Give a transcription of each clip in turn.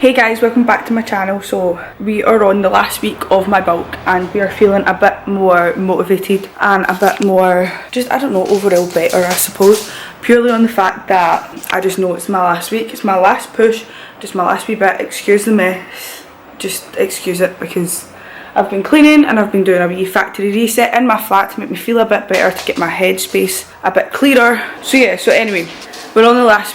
Hey guys, welcome back to my channel. So we are on the last week of my bulk and we are feeling a bit more motivated and a bit more, just I don't know, overall better I suppose, purely on the fact that I just know it's my last week, it's my last push, just my last wee bit. Excuse the mess, just excuse it, because I've been cleaning and I've been doing a wee factory reset in my flat to make me feel a bit better, to get my headspace a bit clearer. So yeah, so anyway, we're on the last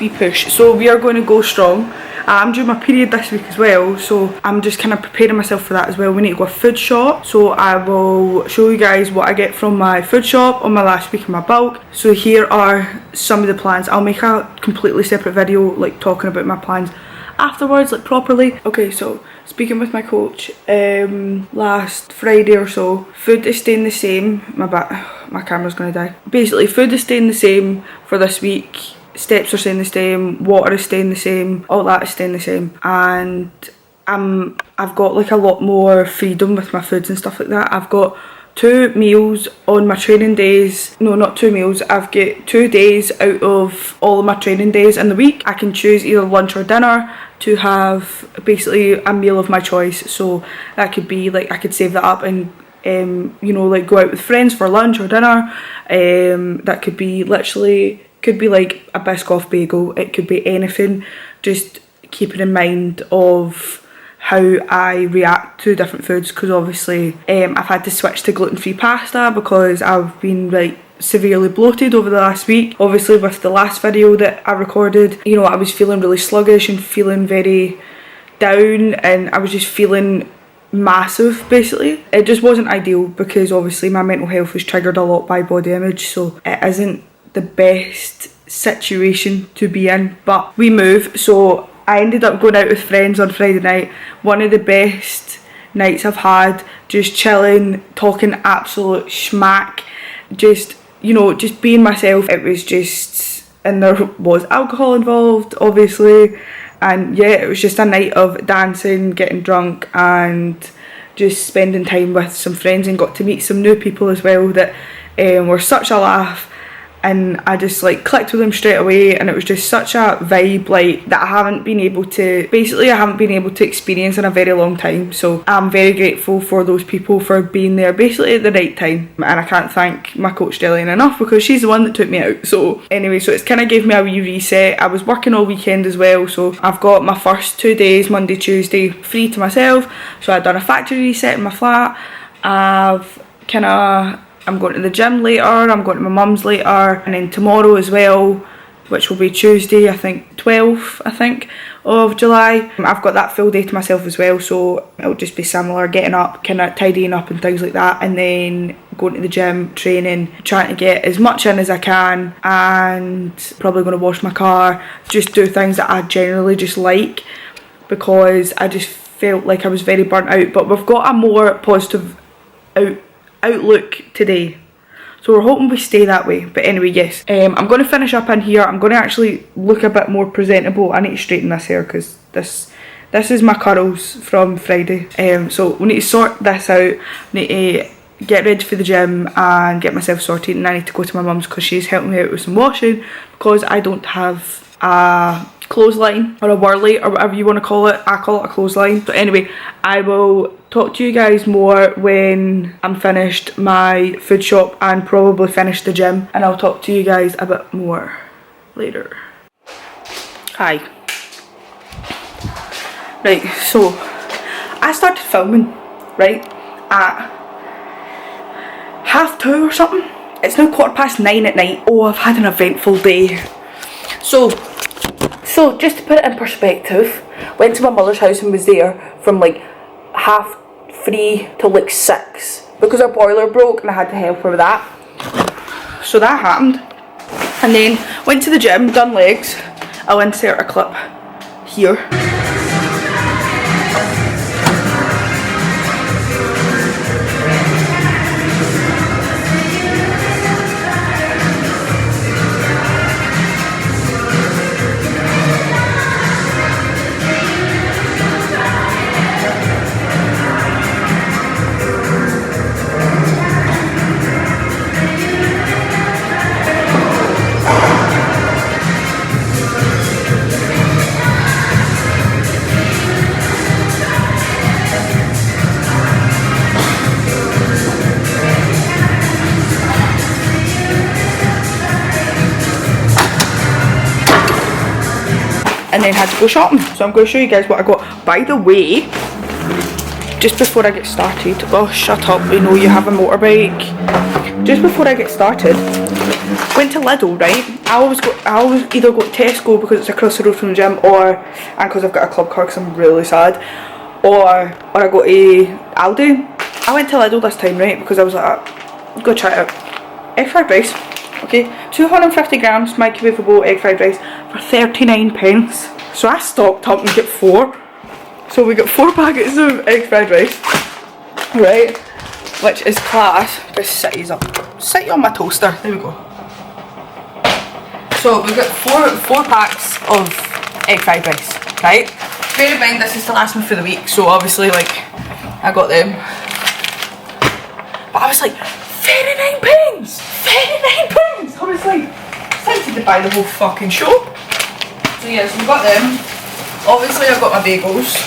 wee push, so we are going to go strong. I'm due my period this week as well, so I'm just kind of preparing myself for that as well. We need to go a food shop, so I will show you guys what I get from my food shop on my last week of my bulk. So here are some of the plans. I'll make a completely separate video like talking about my plans afterwards, like properly. Okay, so speaking with my coach last Friday or so, food is staying the same. My camera's gonna die. Basically, food is staying the same for this week. Steps are staying the same, water is staying the same, all that is staying the same, and I've got like a lot more freedom with my foods and stuff like that. I've got 2 meals on my training days. No, not 2 meals, I've got 2 days out of all of my training days in the week. I can choose either lunch or dinner to have basically a meal of my choice. So that could be like, I could save that up and you know, like go out with friends for lunch or dinner. That could be literally, could be like a Biscoff bagel, it could be anything, just keeping in mind of how I react to different foods, because obviously I've had to switch to gluten-free pasta because I've been like severely bloated over the last week. Obviously with the last video that I recorded, you know, I was feeling really sluggish and feeling very down, and I was just feeling massive basically. It just wasn't ideal because obviously my mental health was triggered a lot by body image, so it isn't the best situation to be in, but we move. So I ended up going out with friends on Friday night, one of the best nights I've had, just chilling, talking absolute schmack, just, you know, just being myself. It was just, and there was alcohol involved obviously, and yeah, it was just a night of dancing, getting drunk and just spending time with some friends, and got to meet some new people as well that were such a laugh. And I just like clicked with them straight away, and it was just such a vibe like that I haven't been able to experience in a very long time. So I'm very grateful for those people for being there basically at the right time, and I can't thank my coach Delian enough because she's the one that took me out. So anyway, so it's kind of gave me a wee reset. I was working all weekend as well, so I've got my first 2 days, Monday, Tuesday, free to myself. So I've done a factory reset in my flat. I'm going to the gym later, I'm going to my mum's later, and then tomorrow as well, which will be Tuesday, I think 12th of July. I've got that full day to myself as well, so it'll just be similar, getting up, kind of tidying up and things like that, and then going to the gym, training, trying to get as much in as I can, and probably going to wash my car, just do things that I generally just like, because I just felt like I was very burnt out. But we've got a more positive outlook today, so we're hoping we stay that way. But anyway, yes, I'm going to finish up in here. I'm going to actually look a bit more presentable. I need to straighten this hair because this is my curls from Friday, so we need to sort this out. I need to get ready for the gym and get myself sorted, and I need to go to my mum's because she's helping me out with some washing, because I don't have a clothesline or a whirly or whatever you want to call it. I call it a clothesline. So anyway, I will talk to you guys more when I'm finished my food shop and probably finished the gym, and I'll talk to you guys a bit more later. Hi. Right, so I started filming right at 2:30 or something. It's now 9:15 at night. Oh, I've had an eventful day. So just to put it in perspective, went to my mother's house and was there from like 3:30 till like 6 because our boiler broke and I had to help her with that. So that happened, and then went to the gym, done legs. I'll insert a clip here. then had to go shopping. So I'm going to show you guys what I got. By the way, just before I get started, oh shut up, we know you have a motorbike. Just before I get started, went to Lidl, right? I always either go to Tesco because it's across the road from the gym, and because I've got a club car because I'm really sad, or I go to Aldi. I went to Lidl this time, right, because I was like, go try it out. Egg fried rice, okay, 250 grams microwavable egg fried rice for 39 pence. So I stocked up and get 4. So we got 4 packets of egg fried rice, right, which is class. Just sit on my toaster, there we go. So we've got four packs of egg fried rice, right? Bear in mind this is to last me for the week, so obviously like I got them. But I was like, 39 pence! 39 pence! I was like, tempted to buy the whole fucking shop. So yeah, so we got them. Obviously I got my bagels.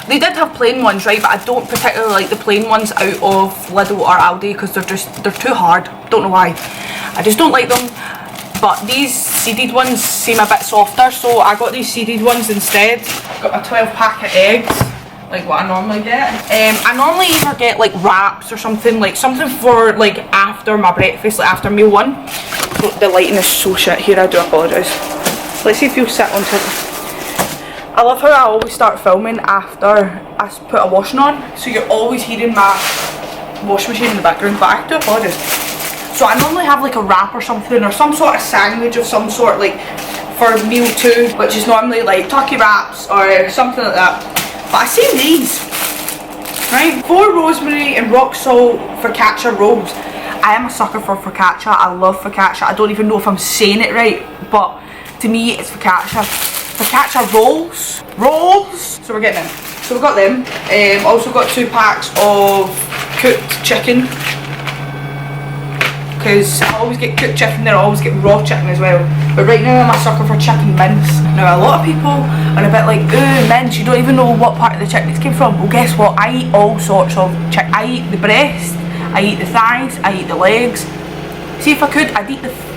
They did have plain ones, right, but I don't particularly like the plain ones out of Lidl or Aldi because they're too hard. Don't know why. I just don't like them. But these seeded ones seem a bit softer, so I got these seeded ones instead. Got a 12 pack of eggs, like what I normally get. I normally either get like wraps or something for like after my breakfast, like after meal 1. The lighting is so shit here, I do apologise. Let's see if you'll sit on top. I love how I always start filming after I put a washing on, so you're always hearing my washing machine in the background, but I do apologise. So I normally have like a wrap or something, or some sort of sandwich of some sort, like for meal 2, which is normally like turkey wraps or something like that. But I see these, right? 4 rosemary and rock salt focaccia rolls. I am a sucker for focaccia. I love focaccia. I don't even know if I'm saying it right, but to me it's focaccia. Focaccia rolls. So we're getting them. So we got them. Also got 2 packs of cooked chicken, because I always get cooked chicken, then I always get raw chicken as well. But right now I'm a sucker for chicken mince. Now a lot of people are a bit like, ooh, mince, you don't even know what part of the chicken it came from. Well, guess what? I eat all sorts of chicken. I eat the breast, I eat the thighs, I eat the legs. See, if I could, I'd eat the...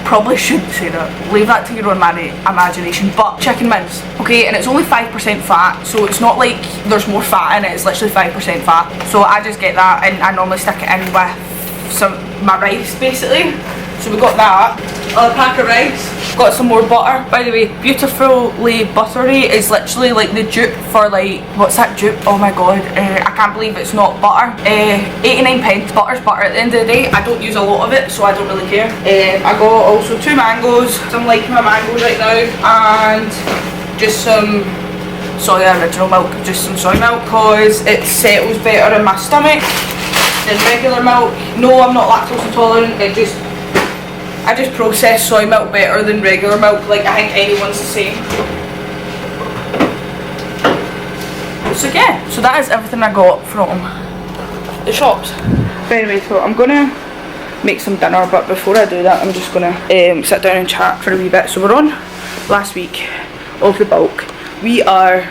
Probably shouldn't say that. Leave that to your own imagination. But chicken mince, okay, and it's only 5% fat, so it's not like there's more fat in it. It's literally 5% fat. So I just get that, and I normally stick it in with my rice, basically. So we got that. A pack of rice. Got some more butter. By the way, Beautifully Buttery is literally like the dupe for like, what's that dupe? Oh my god, I can't believe it's not butter. 89 pence. Butter's butter at the end of the day. I don't use a lot of it, so I don't really care. I got also 2 mangoes. So I'm liking my mangoes right now, and just some soya original milk. Just some soy milk, because it settles better in my stomach than regular milk. No, I'm not lactose intolerant. I just process soy milk better than regular milk. Like, I think anyone's the same. So yeah, so that is everything I got from the shops. But anyway, so I'm gonna make some dinner, but before I do that, I'm just gonna sit down and chat for a wee bit. So we're on last week of the bulk. We are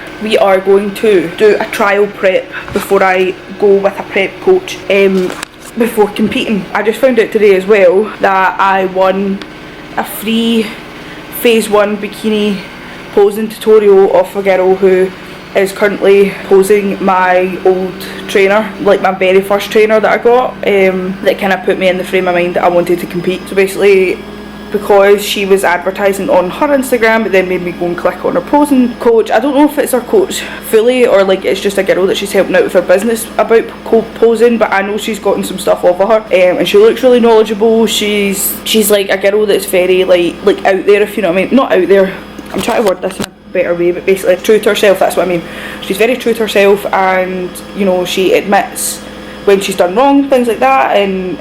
going to do a trial prep before I go with a prep coach. Before competing. I just found out today as well that I won a free phase 1 bikini posing tutorial off a girl who is currently posing my old trainer, like my very first trainer that I got, that kind of put me in the frame of mind that I wanted to compete. So basically, because she was advertising on her Instagram, it then made me go and click on her posing coach. I don't know if it's her coach fully, or like it's just a girl that she's helping out with her business about posing, but I know she's gotten some stuff over her, and she looks really knowledgeable. She's like a girl that's very like out there, if you know what I mean. Not out there, I'm trying to word this in a better way, but basically true to herself, that's what I mean. She's very true to herself, and you know, she admits when she's done wrong, things like that, and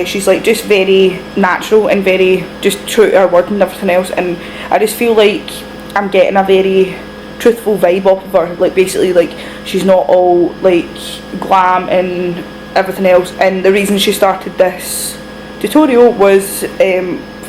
she's like just very natural and very just true to her word and everything else, and I just feel like I'm getting a very truthful vibe off of her. Like basically, like she's not all like glam and everything else. And the reason she started this tutorial was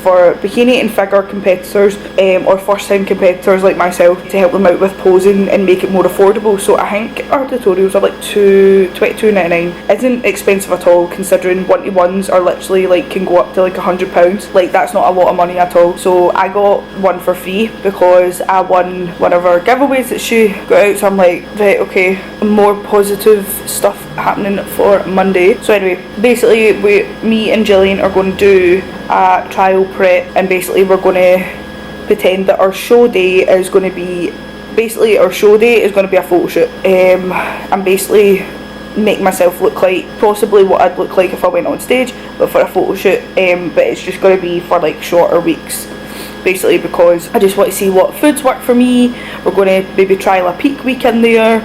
for bikini and figure competitors, or first time competitors like myself, to help them out with posing and make it more affordable. So I think our tutorials are like £22.99. Isn't expensive at all, considering 1-to-1s are literally like can go up to like £100. Like that's not a lot of money at all. So I got one for free because I won one of our giveaways that she got out. So I'm like, right, okay, more positive stuff happening for Monday. So anyway, basically me and Gillian are going to do a trial prep, and basically we're going to pretend that our show day is going to be a photo shoot, and basically make myself look like possibly what I'd look like if I went on stage, but for a photo shoot. But it's just going to be for like shorter weeks, basically, because I just want to see what foods work for me. We're going to maybe trial a peak week in there,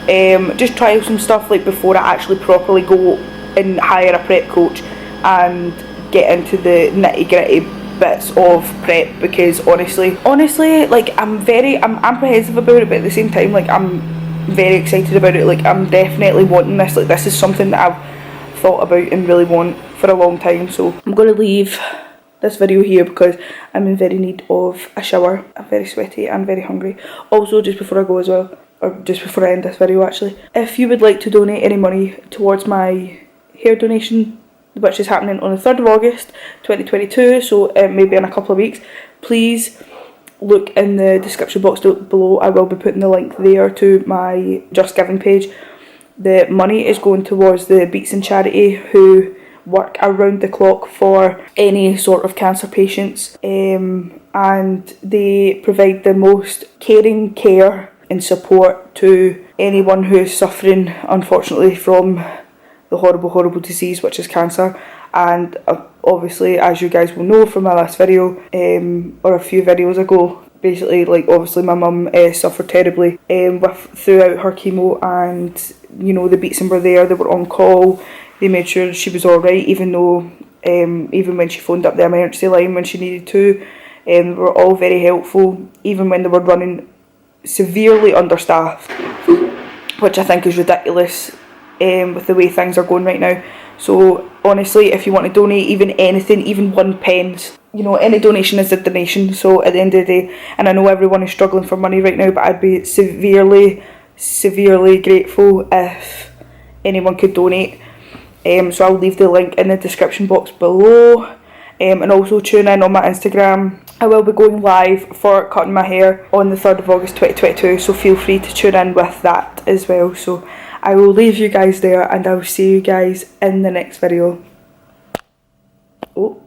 just trial some stuff like before I actually properly go and hire a prep coach and get into the nitty gritty bits of prep. Because honestly, like I'm apprehensive about it, but at the same time, like I'm very excited about it. Like I'm definitely wanting this. Like this is something that I've thought about and really want for a long time. So I'm going to leave this video here because I'm in very need of a shower. I'm very sweaty and very hungry. Also, just before I go as well, or just before I end this video actually, if you would like to donate any money towards my hair donation, which is happening on the 3rd of August 2022, so maybe in a couple of weeks, please look in the description box below. I will be putting the link there to my Just Giving page. The money is going towards the Beatson charity, who work around the clock for any sort of cancer patients, and they provide the most caring care and support to anyone who is suffering, unfortunately, from the horrible disease which is cancer. And obviously, as you guys will know from my last video, or a few videos ago, basically, like obviously my mum suffered terribly throughout her chemo, and you know, the Beatson were there, they were on call, they made sure she was alright, even though even when she phoned up the emergency line when she needed to, they were all very helpful, even when they were running severely understaffed, which I think is ridiculous with the way things are going right now. So honestly, if you want to donate even anything, even 1 pence, you know, any donation is a donation. So at the end of the day, and I know everyone is struggling for money right now, but I'd be severely grateful if anyone could donate. So I'll leave the link in the description box below, and also tune in on my Instagram. I will be going live for cutting my hair on the 3rd of August 2022, so feel free to tune in with that as well. So I will leave you guys there, and I will see you guys in the next video. Oh.